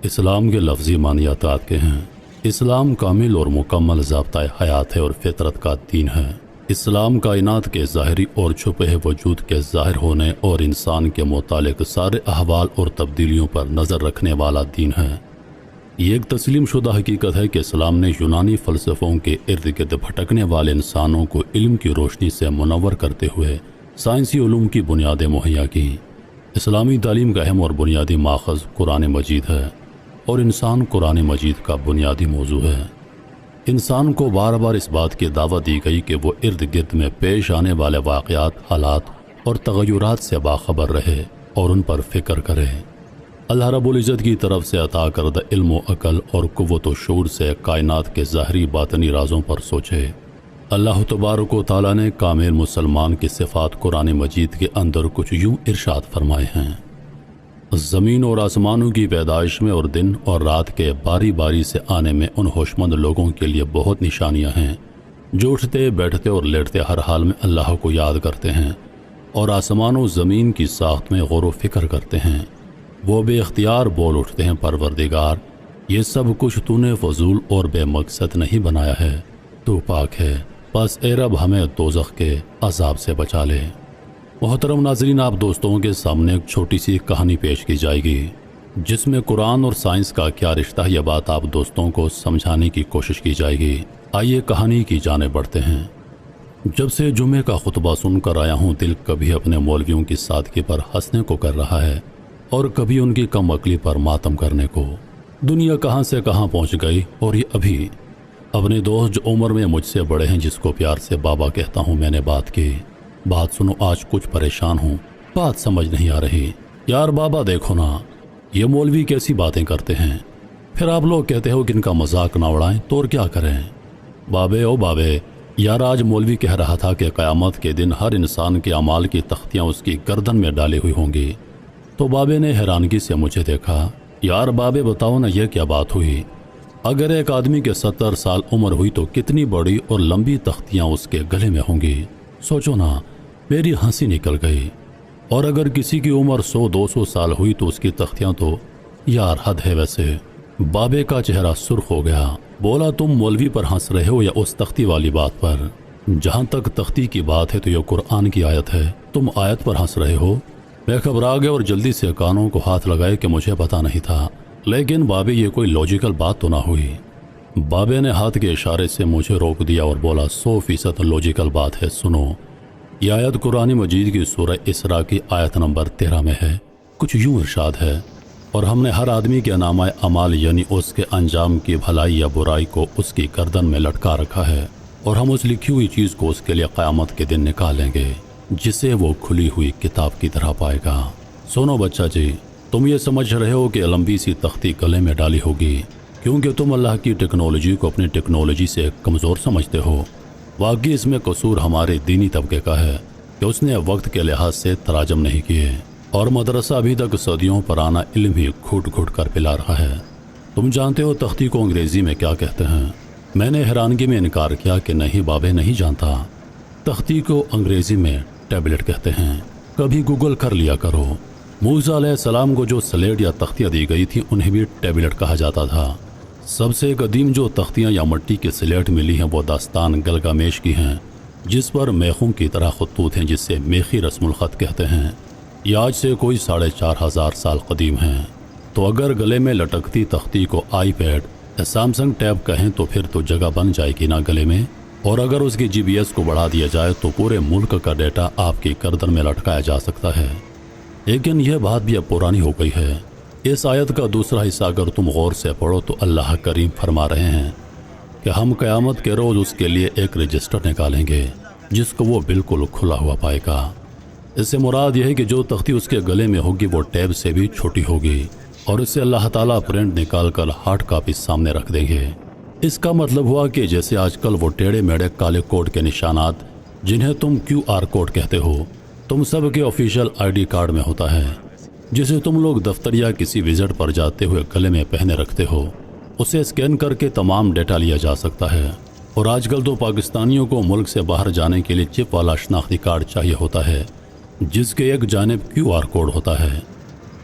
اسلام کے لفظی معنیات کے ہیں۔ اسلام کامل اور مکمل ضابطۂ حیات ہے اور فطرت کا دین ہے۔ اسلام کائنات کے ظاہری اور چھپے وجود کے ظاہر ہونے اور انسان کے متعلق سارے احوال اور تبدیلیوں پر نظر رکھنے والا دین ہے۔ یہ ایک تسلیم شدہ حقیقت ہے کہ اسلام نے یونانی فلسفوں کے ارد گرد بھٹکنے والے انسانوں کو علم کی روشنی سے منور کرتے ہوئے سائنسی علوم کی بنیادیں مہیا کی۔ اسلامی تعلیم کا اہم اور بنیادی ماخذ قرآن مجید ہے اور انسان قرآن مجید کا بنیادی موضوع ہے۔ انسان کو بار بار اس بات کی دعوت دی گئی کہ وہ ارد گرد میں پیش آنے والے واقعات، حالات اور تغیرات سے باخبر رہے اور ان پر فکر کرے۔ اللہ رب العزت کی طرف سے عطا کردہ علم و عقل اور قوت و شعور سے کائنات کے ظاہری باطنی رازوں پر سوچے۔ اللہ تبارک و تعالیٰ نے کامل مسلمان کی صفات قرآن مجید کے اندر کچھ یوں ارشاد فرمائے ہیں: زمین اور آسمانوں کی پیدائش میں اور دن اور رات کے باری باری سے آنے میں ان ہوشمند لوگوں کے لیے بہت نشانیاں ہیں جو اٹھتے بیٹھتے اور لیٹتے ہر حال میں اللہ کو یاد کرتے ہیں اور آسمان و زمین کی ساخت میں غور و فکر کرتے ہیں۔ وہ بے اختیار بول اٹھتے ہیں: پروردگار، یہ سب کچھ تو نے فضول اور بے مقصد نہیں بنایا ہے، تو پاک ہے، پس اے رب ہمیں دوزخ کے عذاب سے بچا لے۔ محترم ناظرین، آپ دوستوں کے سامنے ایک چھوٹی سی کہانی پیش کی جائے گی جس میں قرآن اور سائنس کا کیا رشتہ ہے، یہ بات آپ دوستوں کو سمجھانے کی کوشش کی جائے گی۔ آئیے کہانی کی جانب بڑھتے ہیں۔ جب سے جمعے کا خطبہ سن کر آیا ہوں، دل کبھی اپنے مولویوں کی سادگی پر ہنسنے کو کر رہا ہے اور کبھی ان کی کم عقلی پر ماتم کرنے کو۔ دنیا کہاں سے کہاں پہنچ گئی، اور یہ ابھی اپنے دوست جو عمر میں مجھ سے بڑے ہیں، جس کو پیار سے بابا کہتا ہوں، میں نے بات کی۔ بات سنو، آج کچھ پریشان ہوں، بات سمجھ نہیں آ رہی۔ یار بابا دیکھو نا، یہ مولوی کیسی باتیں کرتے ہیں، پھر آپ لوگ کہتے ہو کہ ان کا مذاق نہ اڑائیں، تو اور کیا کریں؟ بابے او بابے، یار آج مولوی کہہ رہا تھا کہ قیامت کے دن ہر انسان کے اعمال کی تختیاں اس کی گردن میں ڈالی ہوئی ہوں گی۔ تو بابے نے حیرانگی سے مجھے دیکھا۔ یار بابے بتاؤ نا، یہ کیا بات ہوئی؟ اگر ایک آدمی کے 70 سال عمر ہوئی تو کتنی بڑی اور لمبی تختیاں اس کے گلے میں ہوں گی؟ سوچو نا۔ میری ہنسی نکل گئی۔ اور اگر کسی کی عمر 100-200 سال ہوئی تو اس کی تختیاں تو یار حد ہے ویسے۔ بابے کا چہرہ سرخ ہو گیا۔ بولا، تم مولوی پر ہنس رہے ہو یا اس تختی والی بات پر؟ جہاں تک تختی کی بات ہے تو یہ قرآن کی آیت ہے، تم آیت پر ہنس رہے ہو۔ میں گھبرا گیا اور جلدی سے کانوں کو ہاتھ لگائے کہ مجھے پتا نہیں تھا۔ لیکن بابے، یہ کوئی لاجیکل بات تو نہ ہوئی؟ بابے نے ہاتھ کے اشارے سے مجھے روک دیا اور بولا، 100% لاجیکل بات ہے، سنو۔ یہ آیت قرآن مجید کی سورہ اسراء کی آیت نمبر 13 میں ہے۔ کچھ یوں ارشاد ہے: اور ہم نے ہر آدمی کے نامہ اعمال یعنی اس کے انجام کی بھلائی یا برائی کو اس کی گردن میں لٹکا رکھا ہے، اور ہم اس لکھی ہوئی چیز کو اس کے لیے قیامت کے دن نکالیں گے، جسے وہ کھلی ہوئی کتاب کی طرح پائے گا۔ سنو بچہ جی، تم یہ سمجھ رہے ہو کہ لمبی سی تختی گلے میں ڈالی ہوگی کیونکہ تم اللہ کی ٹیکنالوجی کو اپنی ٹیکنالوجی سے کمزور سمجھتے ہو۔ واقعی اس میں قصور ہمارے دینی طبقے کا ہے کہ اس نے وقت کے لحاظ سے تراجم نہیں کیے، اور مدرسہ ابھی تک صدیوں پرانا علم ہی گھٹ گھٹ کر پلا رہا ہے۔ تم جانتے ہو تختی کو انگریزی میں کیا کہتے ہیں؟ میں نے حیرانگی میں انکار کیا کہ نہیں بابے، نہیں جانتا۔ تختی کو انگریزی میں ٹیبلٹ کہتے ہیں، کبھی گوگل کر لیا کرو۔ موسیٰ علیہ السلام کو جو سلیٹ یا تختیاں دی گئی تھی انہیں بھی ٹیبلٹ کہا جاتا تھا۔ سب سے قدیم جو تختیاں یا مٹی کے سلیٹ ملی ہیں وہ داستان گلگامیش کی ہیں، جس پر میخوں کی طرح خطوط ہیں، جس سے میخی رسم الخط کہتے ہیں۔ یہ آج سے کوئی 4500 سال قدیم ہیں۔ تو اگر گلے میں لٹکتی تختی کو آئی پیڈ یا سیمسنگ ٹیب کہیں تو پھر تو جگہ بن جائے گی نا گلے میں، اور اگر اس کی GPS کو بڑھا دیا جائے تو پورے ملک کا ڈیٹا آپ کی گردن میں لٹکایا جا سکتا ہے۔ لیکن یہ بات بھی اب پرانی ہو گئی ہے۔ اس آیت کا دوسرا حصہ اگر تم غور سے پڑھو تو اللہ کریم فرما رہے ہیں کہ ہم قیامت کے روز اس کے لیے ایک رجسٹر نکالیں گے جس کو وہ بالکل کھلا ہوا پائے گا۔ اس سے مراد یہ ہے کہ جو تختی اس کے گلے میں ہوگی وہ ٹیب سے بھی چھوٹی ہوگی، اور اسے اللہ تعالیٰ پرنٹ نکال کر ہارڈ کاپی سامنے رکھ دیں گے۔ اس کا مطلب ہوا کہ جیسے آج کل وہ ٹیڑے میڑے کالے کوڈ کے نشانات جنہیں تم QR کوڈ کہتے ہو، تم سب کے آفیشیل ID کارڈ میں ہوتا ہے، جسے تم لوگ دفتر یا کسی وزٹ پر جاتے ہوئے گلے میں پہنے رکھتے ہو، اسے اسکین کر کے تمام ڈیٹا لیا جا سکتا ہے۔ اور آج کل تو پاکستانیوں کو ملک سے باہر جانے کے لیے چپ والا شناختی کارڈ چاہیے ہوتا ہے، جس کے ایک جانب QR کوڈ ہوتا ہے۔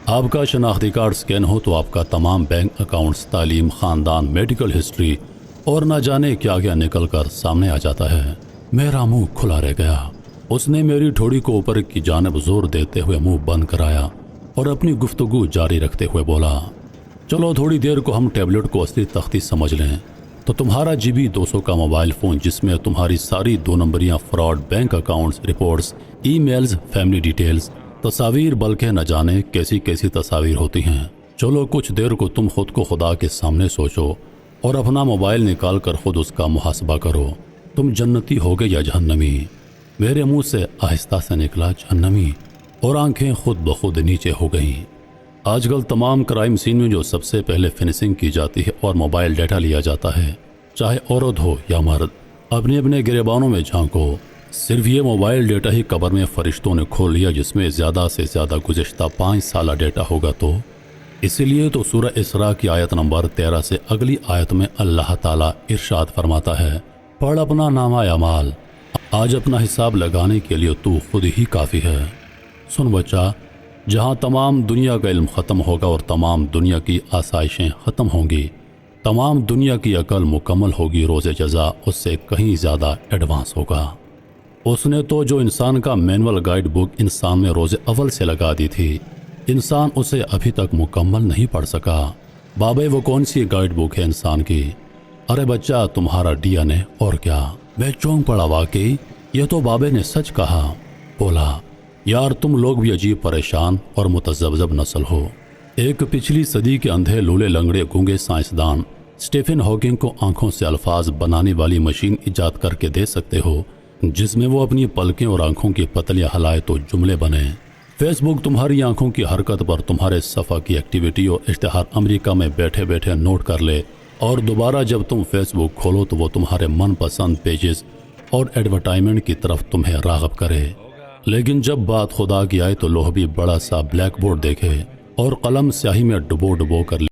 آپ کا شناختی کارڈ سکین ہو تو آپ کا تمام بینک اکاؤنٹس، تعلیم، خاندان، میڈیکل ہسٹری اور نہ جانے کیا کیا نکل کر سامنے آ جاتا ہے۔ میرا منہ کھلا رہ گیا۔ اس نے میری ٹھوڑی کو اوپر کی جانب زور دیتے ہوئے منہ بند کرایا اور اپنی گفتگو جاری رکھتے ہوئے بولا، چلو تھوڑی دیر کو ہم ٹیبلٹ کو اصلی تختی سمجھ لیں تو تمہارا جی بی 200 کا موبائل فون، جس میں تمہاری ساری 2 نمبریاں fraud bank accounts, reports, e mails, family details, تصاویر، بلکہ نہ جانے کیسی کیسی تصاویر ہوتی ہیں۔ چلو کچھ دیر کو تم خود کو خدا کے سامنے سوچو اور اپنا موبائل نکال کر خود اس کا محاسبہ کرو، تم جنتی ہوگے یا جہنمی؟ میرے منہ سے آہستہ سے نکلا جہنمی، اور آنکھیں خود بخود نیچے ہو گئیں۔ آج کل تمام کرائم سین میں جو سب سے پہلے فنشنگ کی جاتی ہے اور موبائل ڈیٹا لیا جاتا ہے، چاہے عورت ہو یا مرد، اپنے اپنے گریبانوں میں جھانکو، صرف یہ موبائل ڈیٹا ہی قبر میں فرشتوں نے کھول لیا، جس میں زیادہ سے زیادہ گزشتہ 5 سالہ ڈیٹا ہوگا۔ تو اسی لیے تو سورہ اسراء کی آیت نمبر 13 سے اگلی آیت میں اللہ تعالیٰ ارشاد فرماتا ہے، پڑھ اپنا نامہ اعمال، آج اپنا حساب لگانے کے لیے تو خود ہی کافی ہے۔ سن بچہ، جہاں تمام دنیا کا علم ختم ہوگا اور تمام دنیا کی آسائشیں ختم ہوں گی، تمام دنیا کی عقل مکمل ہوگی، روز جزا اس سے کہیں زیادہ ایڈوانس ہوگا۔ اس نے تو جو انسان کا مینول گائیڈ بک انسان میں روز اول سے لگا دی تھی، انسان اسے ابھی تک مکمل نہیں پڑھ سکا۔ بابے وہ کون سی گائیڈ بک ہے انسان کی؟ ارے بچہ، تمہارا ڈی این اے، اور کیا؟ میں چونک پڑا، واقعی یہ تو بابے نے سچ کہا۔ بولا، یار تم لوگ بھی عجیب پریشان اور متذبذب نسل ہو۔ ایک پچھلی صدی کے اندھے لولے لنگڑے گونگے سائنسدان اسٹیفن ہاکنگ کو آنکھوں سے الفاظ بنانے والی مشین ایجاد کر کے دے سکتے ہو، جس میں وہ اپنی پلکیں اور آنکھوں کی پتلیاں ہلائے تو جملے بنے۔ فیس بک تمہاری آنکھوں کی حرکت پر تمہارے صفحہ کی ایکٹیویٹی اور اشتہار امریکہ میں بیٹھے بیٹھے نوٹ کر لے، اور دوبارہ جب تم فیس بک کھولو تو وہ تمہارے من پسند پیجز اور ایڈورٹائزمنٹ کی طرف تمہیں راغب کرے۔ لیکن جب بات خدا کی آئے تو لوہ بھی بڑا سا بلیک بورڈ دیکھے اور قلم سیاہی میں ڈبو ڈبو کر